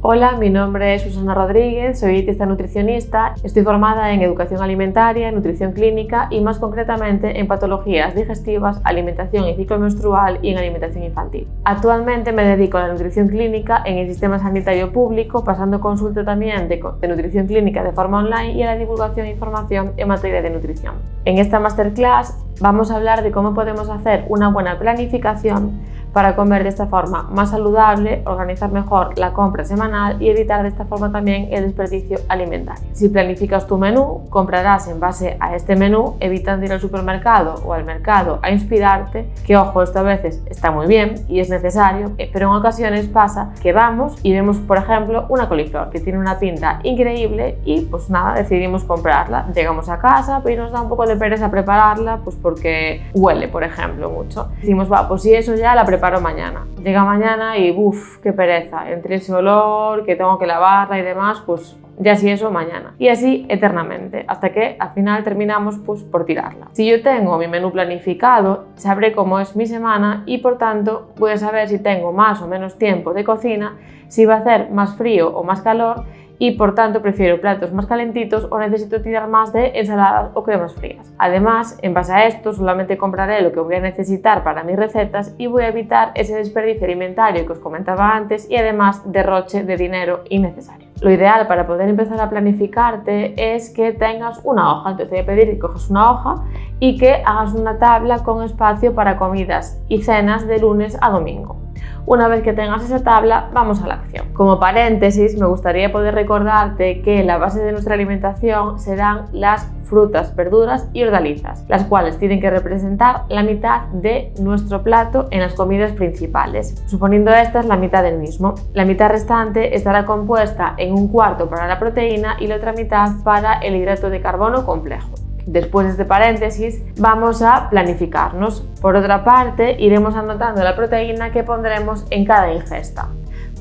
Hola, mi nombre es Susana Rodríguez, soy dietista nutricionista, estoy formada en educación alimentaria, nutrición clínica y más concretamente en patologías digestivas, alimentación y ciclo menstrual y en alimentación infantil. Actualmente me dedico a la nutrición clínica en el sistema sanitario público, pasando consulta también de nutrición clínica de forma online y a la divulgación e información en materia de nutrición. En esta masterclass vamos a hablar de cómo podemos hacer una buena planificación para comer de esta forma más saludable, organizar mejor la compra semanal y evitar de esta forma también el desperdicio alimentario. Si planificas tu menú, comprarás en base a este menú, evitando ir al supermercado o al mercado a inspirarte, que ojo, esto a veces está muy bien y es necesario, pero en ocasiones pasa que vamos y vemos, por ejemplo, una coliflor que tiene una pinta increíble y pues nada, decidimos comprarla. Llegamos a casa, pero nos da un poco de pereza prepararla, pues porque huele, por ejemplo, mucho. Decimos, va, pues si eso ya la preparo mañana. Llega mañana y qué pereza, entre ese olor, que tengo que lavarla y demás, pues ya si eso mañana. Y así eternamente, hasta que al final terminamos pues por tirarla. Si yo tengo mi menú planificado, sabré cómo es mi semana y por tanto voy a saber si tengo más o menos tiempo de cocina, si va a hacer más frío o más calor y por tanto prefiero platos más calentitos o necesito tirar más de ensaladas o cremas frías. Además, en base a esto solamente compraré lo que voy a necesitar para mis recetas y voy a evitar ese desperdicio alimentario que os comentaba antes y además derroche de dinero innecesario. Lo ideal para poder empezar a planificarte es que tengas una hoja, entonces te voy a pedir que cojas una hoja y que hagas una tabla con espacio para comidas y cenas de lunes a domingo. Una vez que tengas esa tabla, vamos a la acción. Como paréntesis, me gustaría poder recordarte que la base de nuestra alimentación serán las frutas, verduras y hortalizas, las cuales tienen que representar la mitad de nuestro plato en las comidas principales, suponiendo estas la mitad del mismo. La mitad restante estará compuesta en un cuarto para la proteína y la otra mitad para el hidrato de carbono complejo. Después de este paréntesis, vamos a planificarnos. Por otra parte, iremos anotando la proteína que pondremos en cada ingesta.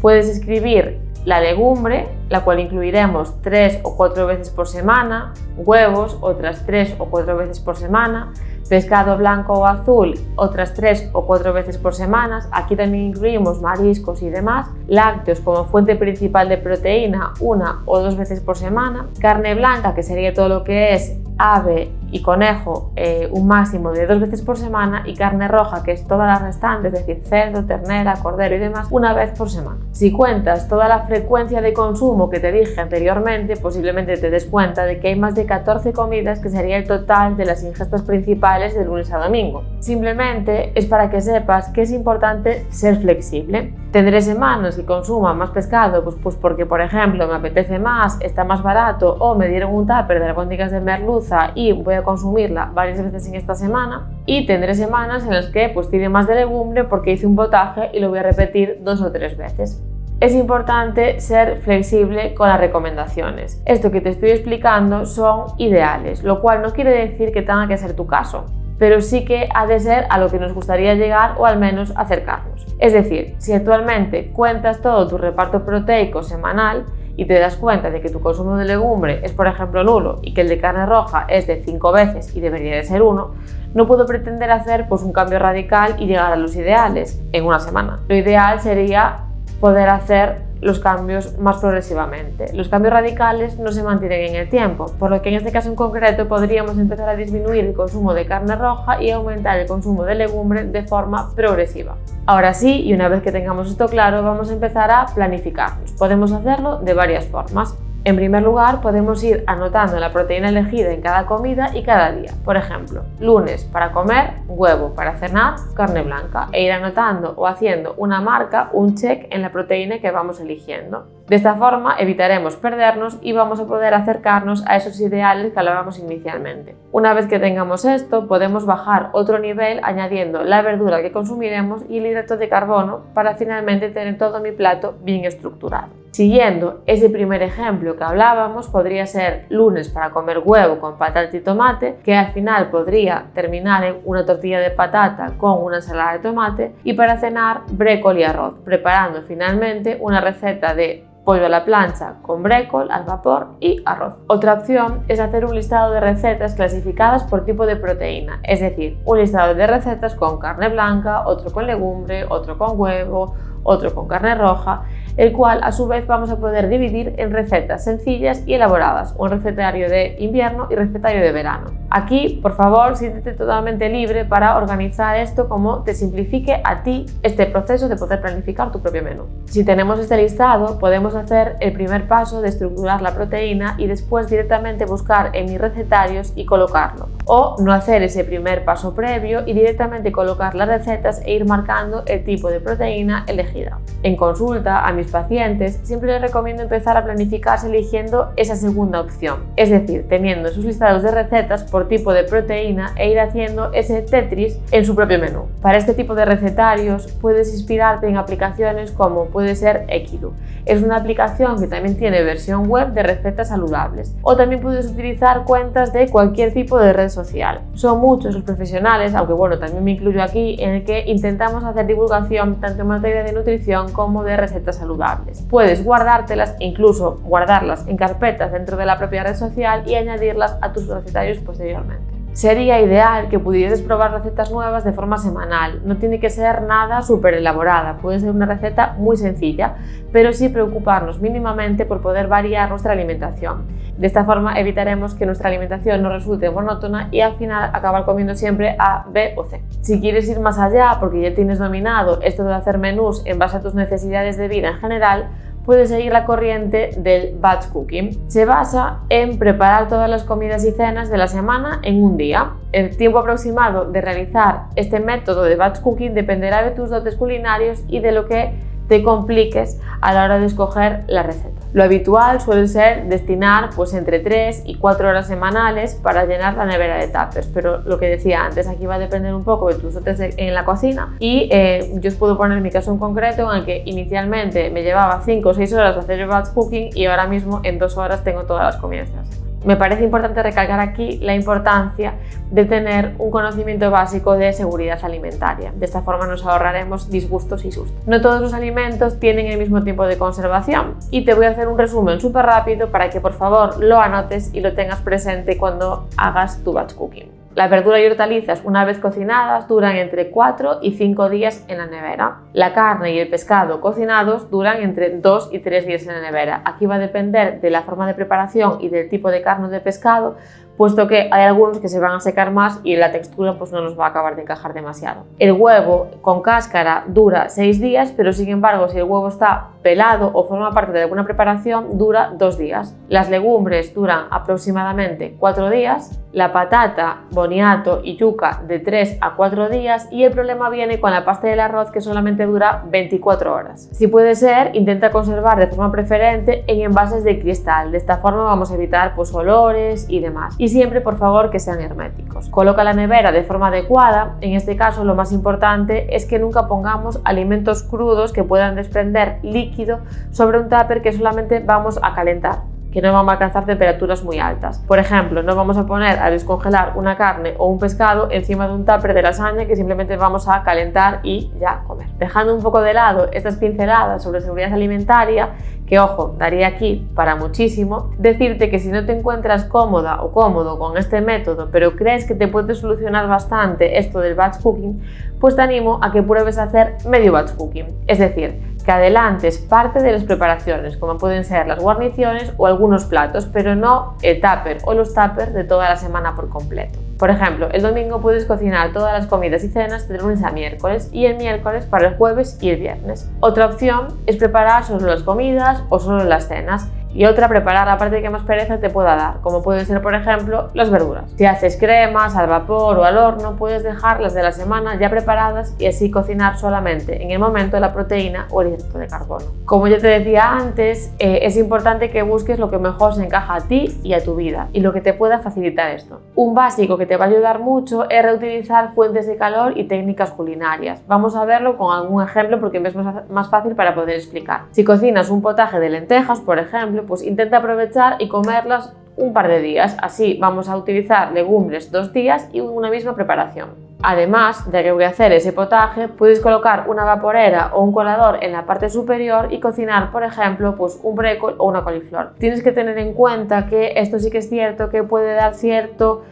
Puedes escribir la legumbre, la cual incluiremos 3 o 4 veces por semana, huevos, otras 3 o 4 veces por semana, pescado blanco o azul, otras 3 o 4 veces por semana. Aquí también incluimos mariscos y demás, lácteos como fuente principal de proteína 1 o 2 veces por semana, carne blanca, que sería todo lo que es ave y conejo, un máximo de 2 veces por semana, y carne roja, que es toda la restante, es decir, cerdo, ternera, cordero y demás, una vez por semana. Si cuentas toda la frecuencia de consumo que te dije anteriormente, posiblemente te des cuenta de que hay más de 14 comidas, que sería el total de las ingestas principales de lunes a domingo. Simplemente es para que sepas que es importante ser flexible. Tendré semanas que consuma más pescado, pues porque por ejemplo me apetece más, está más barato o me dieron un tupper de albóndigas de merluza y voy a consumirla varias veces en esta semana, y tendré semanas en las que pues tire más de legumbre porque hice un potaje y lo voy a repetir 2 o 3 veces. Es importante ser flexible con las recomendaciones. Esto que te estoy explicando son ideales, lo cual no quiere decir que tenga que ser tu caso, pero sí que ha de ser a lo que nos gustaría llegar o al menos acercarnos. Es decir, si actualmente cuentas todo tu reparto proteico semanal y te das cuenta de que tu consumo de legumbre es por ejemplo nulo y que el de carne roja es de 5 veces y debería de ser 1, no puedo pretender hacer pues un cambio radical y llegar a los ideales en una semana. Lo ideal sería poder hacer los cambios más progresivamente. Los cambios radicales no se mantienen en el tiempo, por lo que en este caso en concreto podríamos empezar a disminuir el consumo de carne roja y aumentar el consumo de legumbre de forma progresiva. Ahora sí, y una vez que tengamos esto claro, vamos a empezar a planificarnos. Podemos hacerlo de varias formas. En primer lugar, podemos ir anotando la proteína elegida en cada comida y cada día. Por ejemplo, lunes para comer, huevo; para cenar, carne blanca, e ir anotando o haciendo una marca, un check en la proteína que vamos eligiendo. De esta forma evitaremos perdernos y vamos a poder acercarnos a esos ideales que hablábamos inicialmente. Una vez que tengamos esto, podemos bajar otro nivel añadiendo la verdura que consumiremos y el hidrato de carbono para finalmente tener todo mi plato bien estructurado. Siguiendo ese primer ejemplo que hablábamos, podría ser lunes para comer huevo con patata y tomate, que al final podría terminar en una tortilla de patata con una ensalada de tomate, y para cenar brécol y arroz, preparando finalmente una receta de pollo a la plancha con brécol al vapor y arroz. Otra opción es hacer un listado de recetas clasificadas por tipo de proteína, es decir, un listado de recetas con carne blanca, otro con legumbre, otro con huevo, otro con carne roja, el cual a su vez vamos a poder dividir en recetas sencillas y elaboradas, un recetario de invierno y recetario de verano. Aquí, por favor, siéntete totalmente libre para organizar esto como te simplifique a ti este proceso de poder planificar tu propio menú. Si tenemos este listado, podemos hacer el primer paso de estructurar la proteína y después directamente buscar en mis recetarios y colocarlo. O no hacer ese primer paso previo y directamente colocar las recetas e ir marcando el tipo de proteína elegida. En consulta a mis pacientes siempre les recomiendo empezar a planificarse eligiendo esa segunda opción, es decir, teniendo sus listados de recetas por tipo de proteína e ir haciendo ese Tetris en su propio menú. Para este tipo de recetarios puedes inspirarte en aplicaciones como puede ser Equidu. Es una aplicación que también tiene versión web de recetas saludables, o también puedes utilizar cuentas de cualquier tipo de red social. Son muchos los profesionales, aunque bueno, también me incluyo aquí, en el que intentamos hacer divulgación tanto en materia de nutrición como de recetas saludables. Puedes guardártelas e incluso guardarlas en carpetas dentro de la propia red social y añadirlas a tus recetarios posteriormente. Sería ideal que pudieses probar recetas nuevas de forma semanal. No tiene que ser nada súper elaborada, puede ser una receta muy sencilla, pero sí preocuparnos mínimamente por poder variar nuestra alimentación. De esta forma evitaremos que nuestra alimentación no resulte monótona y al final acabar comiendo siempre A, B o C. Si quieres ir más allá porque ya tienes dominado esto de hacer menús en base a tus necesidades de vida en general, puedes seguir la corriente del batch cooking. Se basa en preparar todas las comidas y cenas de la semana en un día. El tiempo aproximado de realizar este método de batch cooking dependerá de tus dotes culinarios y de lo que te compliques a la hora de escoger la receta. Lo habitual suele ser destinar entre 3 y 4 horas semanales para llenar la nevera de tuppers, pero lo que decía antes, aquí va a depender un poco de tus dotes en la cocina y yo os puedo poner mi caso en concreto en el que inicialmente me llevaba 5 o 6 horas hacer el batch cooking y ahora mismo en 2 horas tengo todas las comidas de la semana. Me parece importante recalcar aquí la importancia de tener un conocimiento básico de seguridad alimentaria. De esta forma nos ahorraremos disgustos y sustos. No todos los alimentos tienen el mismo tiempo de conservación y te voy a hacer un resumen súper rápido para que por favor lo anotes y lo tengas presente cuando hagas tu batch cooking. Las verduras y hortalizas, una vez cocinadas, duran entre 4 y 5 días en la nevera. La carne y el pescado cocinados duran entre 2 y 3 días en la nevera. Aquí va a depender de la forma de preparación y del tipo de carne o de pescado, puesto que hay algunos que se van a secar más y la textura no nos va a acabar de encajar demasiado. El huevo con cáscara dura 6 días, pero sin embargo si el huevo está pelado o forma parte de alguna preparación dura 2 días. Las legumbres duran aproximadamente 4 días, la patata, boniato y yuca de 3 a 4 días y el problema viene con la pasta del arroz que solamente dura 24 horas. Si puede ser, intenta conservar de forma preferente en envases de cristal, de esta forma vamos a evitar olores y demás. Y siempre por favor que sean herméticos. Coloca la nevera de forma adecuada, en este caso lo más importante es que nunca pongamos alimentos crudos que puedan desprender líquido sobre un tupper que solamente vamos a calentar, que no vamos a alcanzar temperaturas muy altas. Por ejemplo, no vamos a poner a descongelar una carne o un pescado encima de un tupper de lasaña que simplemente vamos a calentar y ya comer. Dejando un poco de lado estas pinceladas sobre seguridad alimentaria, que ojo, daría aquí para muchísimo, decirte que si no te encuentras cómoda o cómodo con este método, pero crees que te puede solucionar bastante esto del batch cooking, pues te animo a que pruebes a hacer medio batch cooking, es decir, que adelantes parte de las preparaciones, como pueden ser las guarniciones o algunos platos, pero no el tupper o los tuppers de toda la semana por completo. Por ejemplo, el domingo puedes cocinar todas las comidas y cenas de lunes a miércoles y el miércoles para el jueves y el viernes. Otra opción es preparar solo las comidas o solo las cenas. Y otra, preparar la parte que más pereza te pueda dar, como pueden ser por ejemplo las verduras. Si haces cremas al vapor o al horno, puedes dejarlas de la semana ya preparadas y así cocinar solamente en el momento la proteína o el hidrato de carbono. Como ya te decía antes, es importante que busques lo que mejor se encaja a ti y a tu vida y lo que te pueda facilitar esto. Un básico que te va a ayudar mucho es reutilizar fuentes de calor y técnicas culinarias. Vamos a verlo con algún ejemplo porque me es más fácil para poder explicar. Si cocinas un potaje de lentejas, por ejemplo, pues intenta aprovechar y comerlas un par de días, así vamos a utilizar legumbres 2 días y una misma preparación. Además, ya que voy a hacer ese potaje, puedes colocar una vaporera o un colador en la parte superior y cocinar, por ejemplo, un brécol o una coliflor. Tienes que tener en cuenta que esto sí que es cierto que puede dar cierto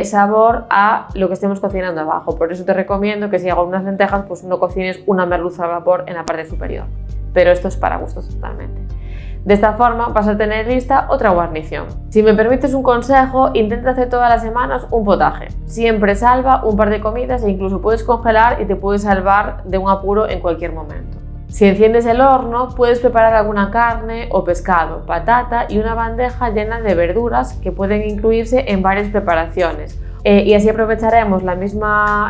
sabor a lo que estemos cocinando abajo. Por eso te recomiendo que si hago unas lentejas, pues no cocines una merluza al vapor en la parte superior. Pero esto es para gustos totalmente. De esta forma vas a tener lista otra guarnición. Si me permites un consejo, intenta hacer todas las semanas un potaje. Siempre salva un par de comidas e incluso puedes congelar y te puedes salvar de un apuro en cualquier momento. Si enciendes el horno, puedes preparar alguna carne o pescado, patata y una bandeja llena de verduras que pueden incluirse en varias preparaciones. Y así aprovecharemos la misma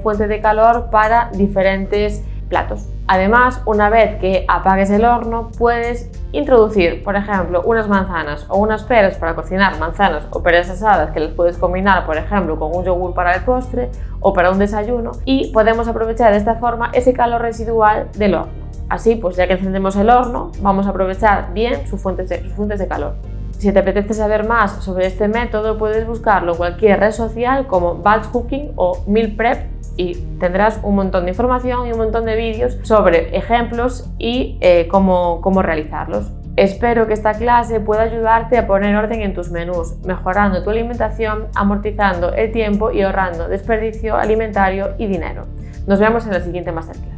fuente de calor para diferentes platos. Además, una vez que apagues el horno, puedes introducir, por ejemplo, unas manzanas o unas peras para cocinar manzanas o peras asadas que las puedes combinar, por ejemplo, con un yogur para el postre o para un desayuno, y podemos aprovechar de esta forma ese calor residual del horno. Así, pues ya que encendemos el horno, vamos a aprovechar bien sus fuentes de calor. Si te apetece saber más sobre este método, puedes buscarlo en cualquier red social como Batch Cooking o Meal Prep y tendrás un montón de información y un montón de vídeos sobre ejemplos y cómo realizarlos. Espero que esta clase pueda ayudarte a poner orden en tus menús, mejorando tu alimentación, amortizando el tiempo y ahorrando desperdicio alimentario y dinero. Nos vemos en la siguiente masterclass.